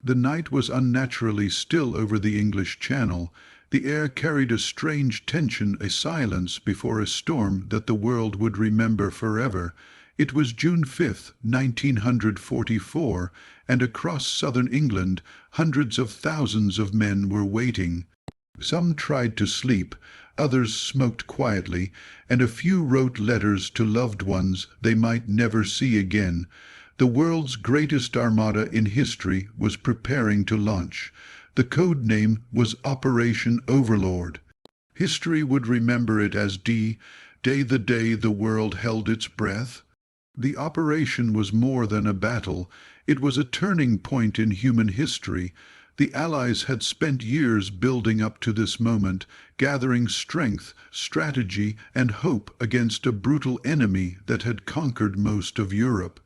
The night was unnaturally still over the English Channel. The air carried a strange tension, a silence before a storm that the world would remember forever. It was June 5th, 1944, and across southern England hundreds of thousands of men were waiting. Some tried to sleep, others smoked quietly, and a few wrote letters to loved ones they might never see again. The world's greatest armada in history was preparing to launch. The code name was Operation Overlord. History would remember it as D-Day, the day the world held its breath. The operation was more than a battle. It was a turning point in human history. The Allies had spent years building up to this moment, gathering strength, strategy, and hope against a brutal enemy that had conquered most of Europe.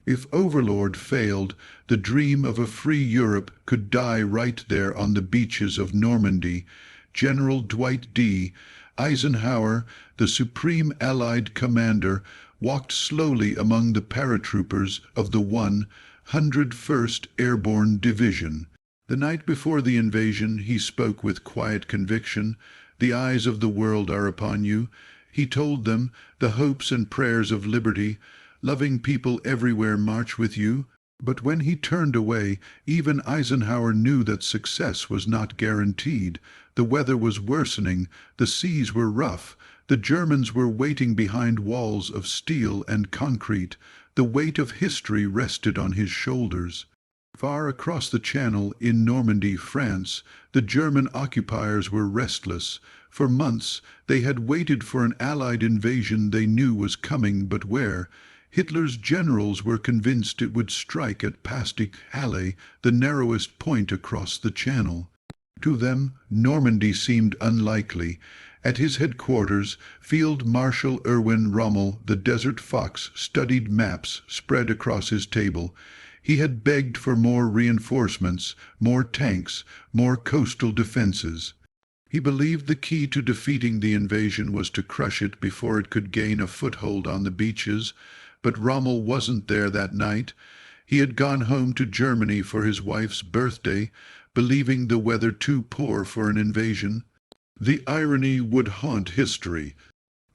If Overlord failed, the dream of a free Europe could die right there on the beaches of Normandy. General Dwight D. Eisenhower, the supreme Allied commander, walked slowly among the paratroopers of the 101st Airborne Division. The night before the invasion, he spoke with quiet conviction. "The eyes of the world are upon you," he told them. "The hopes and prayers of liberty, loving people everywhere march with you." But when he turned away, even Eisenhower knew that success was not guaranteed. The weather was worsening, the seas were rough, the Germans were waiting behind walls of steel and concrete. The weight of history rested on his shoulders. Far across the Channel, in Normandy, France, the German occupiers were restless. For months they had waited for an Allied invasion they knew was coming, but where? Hitler's generals were convinced it would strike at Pas-de-Calais, the narrowest point across the Channel. To them, Normandy seemed unlikely. At his headquarters, Field Marshal Erwin Rommel, the Desert Fox, studied maps spread across his table. He had begged for more reinforcements, more tanks, more coastal defenses. He believed the key to defeating the invasion was to crush it before it could gain a foothold on the beaches. But Rommel wasn't there that night. He had gone home to Germany for his wife's birthday, believing the weather too poor for an invasion. The irony would haunt history.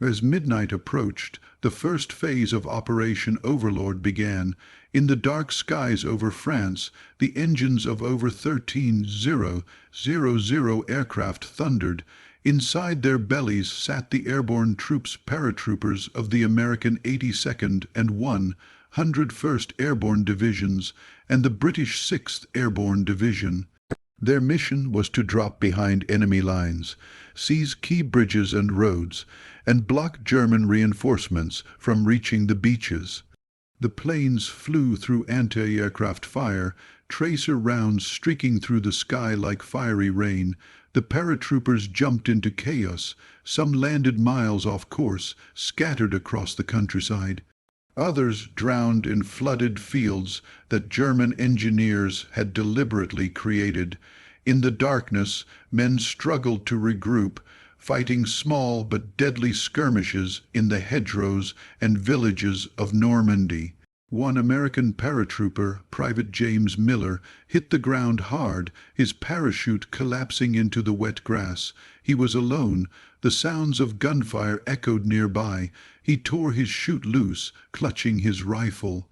As midnight approached, the first phase of Operation Overlord began. In the dark skies over France, the engines of over 13,000 aircraft thundered. Inside their bellies sat the airborne troops, paratroopers of the American 82nd and 101st Airborne Divisions and the British 6th Airborne Division. Their mission was to drop behind enemy lines, seize key bridges and roads, and block German reinforcements from reaching the beaches. The planes flew through anti-aircraft fire, tracer rounds streaking through the sky like fiery rain. The paratroopers jumped into chaos. Some landed miles off course, scattered across the countryside. Others drowned in flooded fields that German engineers had deliberately created. In the darkness, men struggled to regroup, fighting small but deadly skirmishes in the hedgerows and villages of Normandy. One American paratrooper, Private James Miller, hit the ground hard, his parachute collapsing into the wet grass. He was alone. The sounds of gunfire echoed nearby. He tore his chute loose, clutching his rifle.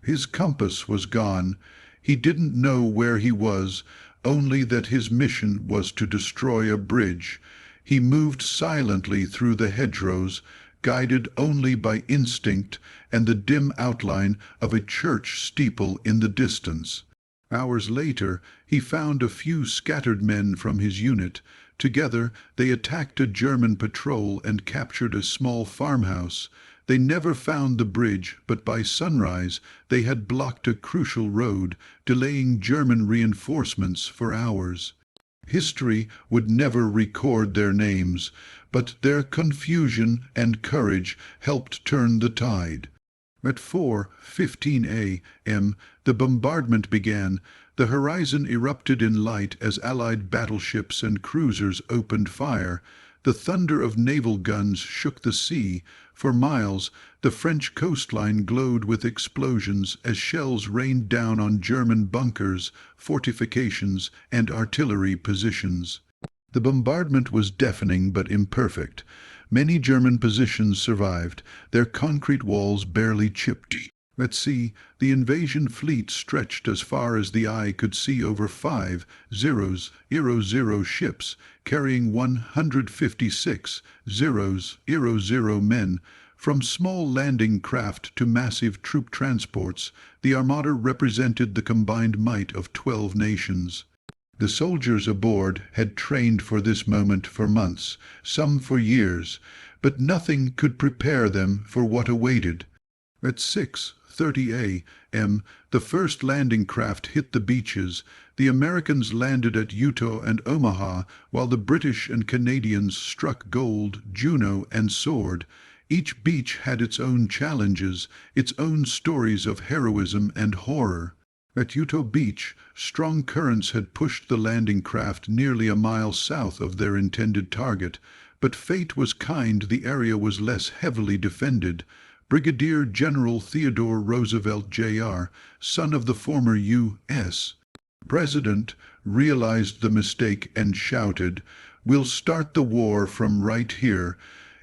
His compass was gone. He didn't know where he was, only that his mission was to destroy a bridge. He moved silently through the hedgerows, guided only by instinct and the dim outline of a church steeple in the distance. Hours later, he found a few scattered men from his unit. Together, they attacked a German patrol and captured a small farmhouse. They never found the bridge, but by sunrise they had blocked a crucial road, delaying German reinforcements for hours. History would never record their names, but their confusion and courage helped turn the tide. At 4:15 a.m. the bombardment began. The horizon erupted in light as Allied battleships and cruisers opened fire. The thunder of naval guns shook the sea. For miles, the French coastline glowed with explosions as shells rained down on German bunkers, fortifications, and artillery positions. The bombardment was deafening but imperfect. Many German positions survived, their concrete walls barely chipped. At sea, the invasion fleet stretched as far as the eye could see over 5 ships, carrying 156 men. From small landing craft to massive troop transports, the armada represented the combined might of 12 nations. The soldiers aboard had trained for this moment for months, some for years, but nothing could prepare them for what awaited. At 6:30 a.m., the first landing craft hit the beaches. The Americans landed at Utah and Omaha, while the British and Canadians struck Gold, Juno, and Sword. Each beach had its own challenges, its own stories of heroism and horror. At Utah Beach, strong currents had pushed the landing craft nearly a mile south of their intended target, but fate was kind. The area was less heavily defended. Brigadier General Theodore Roosevelt, Jr., son of the former U.S. President, realized the mistake and shouted, "We'll start the war from right here."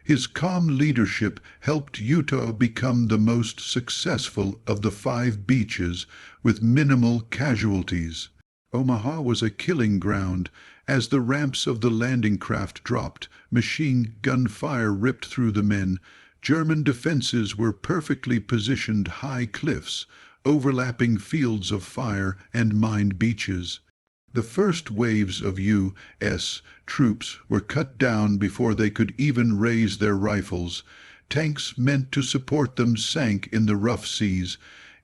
His calm leadership helped Utah become the most successful of the 5 beaches, with minimal casualties. Omaha was a killing ground. As the ramps of the landing craft dropped, machine gun fire ripped through the men. German defenses were perfectly positioned high cliffs, overlapping fields of fire and mined beaches. The first waves of U.S. troops were cut down before they could even raise their rifles. Tanks meant to support them sank in the rough seas.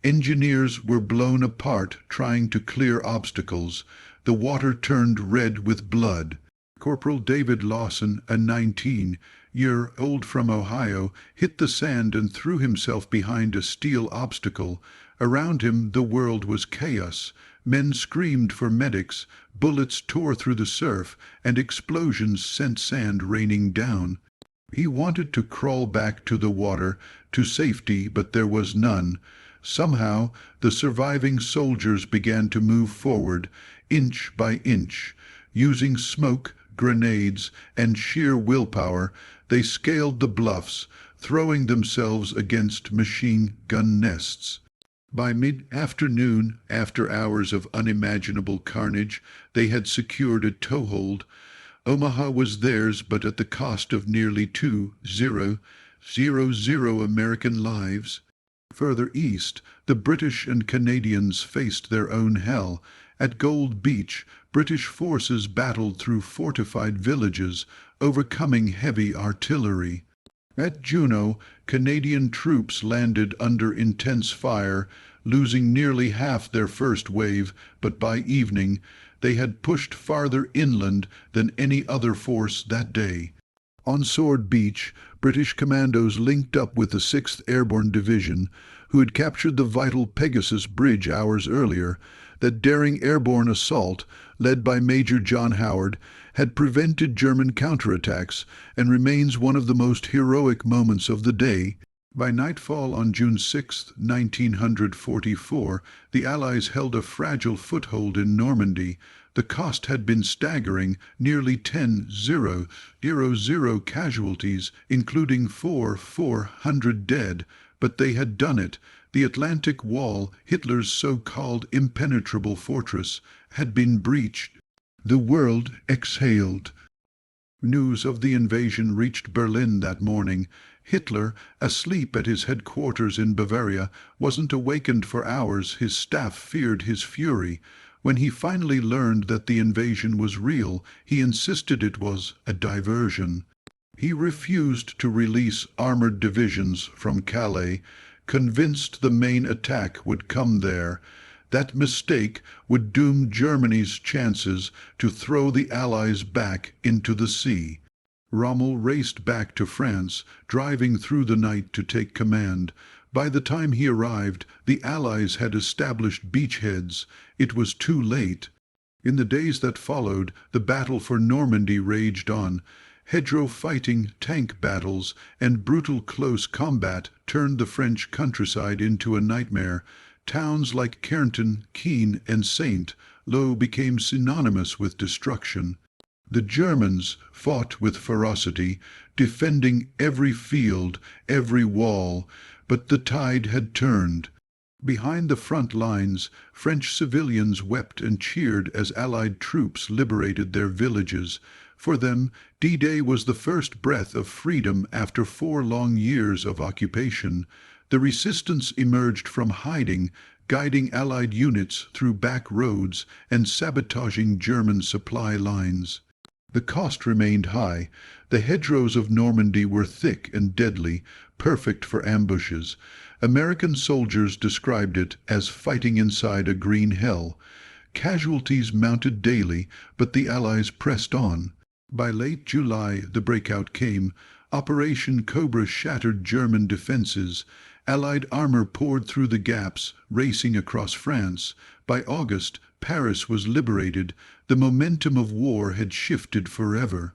Engineers were blown apart trying to clear obstacles. The water turned red with blood. Corporal David Lawson, a 19-year-old from Ohio, hit the sand and threw himself behind a steel obstacle. Around him the world was chaos. Men screamed for medics, bullets tore through the surf, and explosions sent sand raining down. He wanted to crawl back to the water, to safety, but there was none. Somehow the surviving soldiers began to move forward, inch by inch. Using smoke, grenades, and sheer willpower, they scaled the bluffs, throwing themselves against machine gun nests. By mid-afternoon, after hours of unimaginable carnage, they had secured a toehold. Omaha was theirs, but at the cost of nearly 2,000 American lives. Further east, the British and Canadians faced their own hell. At Gold Beach, British forces battled through fortified villages, overcoming heavy artillery. At Juneau, Canadian troops landed under intense fire, losing nearly half their first wave, but by evening they had pushed farther inland than any other force that day. On Sword Beach, British commandos linked up with the 6th Airborne Division, who had captured the vital Pegasus Bridge hours earlier. That daring airborne assault, led by Major John Howard, had prevented German counterattacks and remains one of the most heroic moments of the day. By nightfall on June 6, 1944, the Allies held a fragile foothold in Normandy. The cost had been staggering, nearly 10,000 casualties, including 400 dead, but they had done it. The Atlantic Wall, Hitler's so-called impenetrable fortress, had been breached. The world exhaled. News of the invasion reached Berlin that morning. Hitler, asleep at his headquarters in Bavaria, wasn't awakened for hours. His staff feared his fury. When he finally learned that the invasion was real, he insisted it was a diversion. He refused to release armored divisions from Calais, convinced the main attack would come there. That mistake would doom Germany's chances to throw the Allies back into the sea. Rommel raced back to France, driving through the night to take command. By the time he arrived, the Allies had established beachheads. It was too late. In the days that followed, the battle for Normandy raged on. Hedgerow fighting, tank battles, and brutal close combat turned the French countryside into a nightmare. Towns like Carentan, Keene, and Saint Lo became synonymous with destruction. The Germans fought with ferocity, defending every field, every wall, but the tide had turned. Behind the front lines, French civilians wept and cheered as Allied troops liberated their villages. For them, D-Day was the first breath of freedom after 4 long years of occupation. The resistance emerged from hiding, guiding Allied units through back roads and sabotaging German supply lines. The cost remained high. The hedgerows of Normandy were thick and deadly, perfect for ambushes. American soldiers described it as fighting inside a green hell. Casualties mounted daily, but the Allies pressed on. By late July, the breakout came. Operation Cobra shattered German defenses. Allied armor poured through the gaps, racing across France. By August, Paris was liberated. The momentum of war had shifted forever.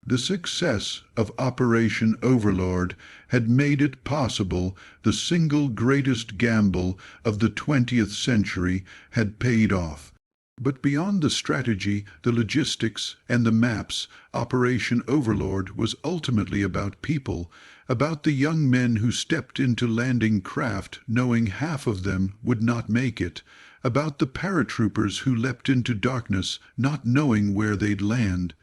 The success of Operation Overlord had made it possible. The single greatest gamble of the 20th century had paid off. But beyond the strategy, the logistics, and the maps, Operation Overlord was ultimately about people, about the young men who stepped into landing craft knowing half of them would not make it, about the paratroopers who leapt into darkness not knowing where they'd land,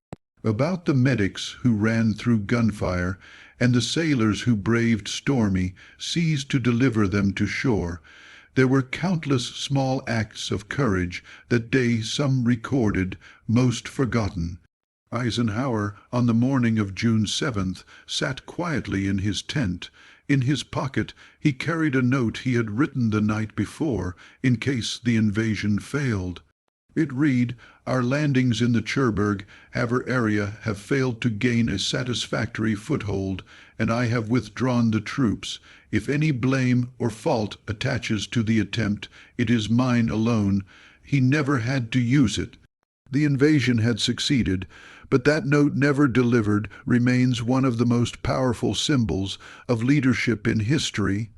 about the medics who ran through gunfire, and the sailors who braved stormy seas to deliver them to shore. There were countless small acts of courage that day, some recorded, most forgotten. Eisenhower, on the morning of June 7th, sat quietly in his tent. In his pocket he carried a note he had written the night before, in case the invasion failed. It read, "Our landings in the Cherbourg Havre area have failed to gain a satisfactory foothold, and I have withdrawn the troops. If any blame or fault attaches to the attempt, it is mine alone. He never had to use it." The invasion had succeeded, but that note never delivered remains one of the most powerful symbols of leadership in history.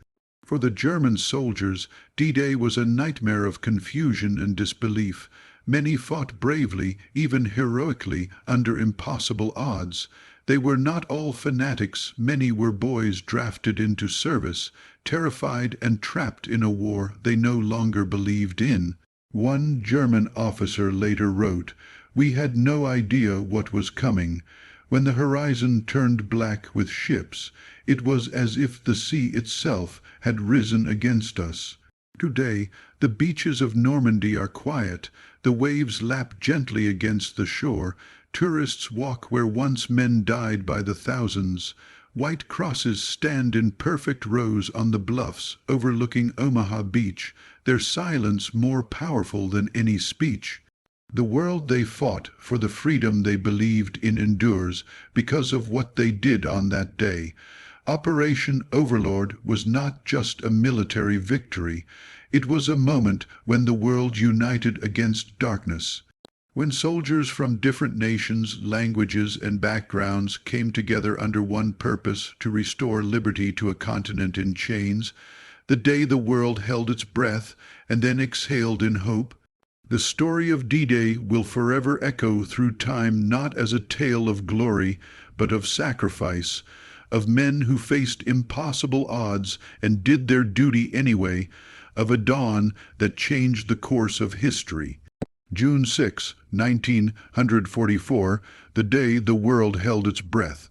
For the German soldiers, D-Day was a nightmare of confusion and disbelief. Many fought bravely, even heroically, under impossible odds. They were not all fanatics. Many were boys drafted into service, terrified and trapped in a war they no longer believed in. One German officer later wrote, "We had no idea what was coming. When the horizon turned black with ships, it was as if the sea itself had risen against us." Today, the beaches of Normandy are quiet. The waves lap gently against the shore. Tourists walk where once men died by the thousands. White crosses stand in perfect rows on the bluffs overlooking Omaha Beach, their silence more powerful than any speech. The world they fought for, the freedom they believed in, endures because of what they did on that day. Operation Overlord was not just a military victory. It was a moment when the world united against darkness. When soldiers from different nations, languages, and backgrounds came together under one purpose, to restore liberty to a continent in chains, the day the world held its breath and then exhaled in hope. The story of D-Day will forever echo through time, not as a tale of glory, but of sacrifice, of men who faced impossible odds and did their duty anyway, of a dawn that changed the course of history. June 6, 1944, the day the world held its breath.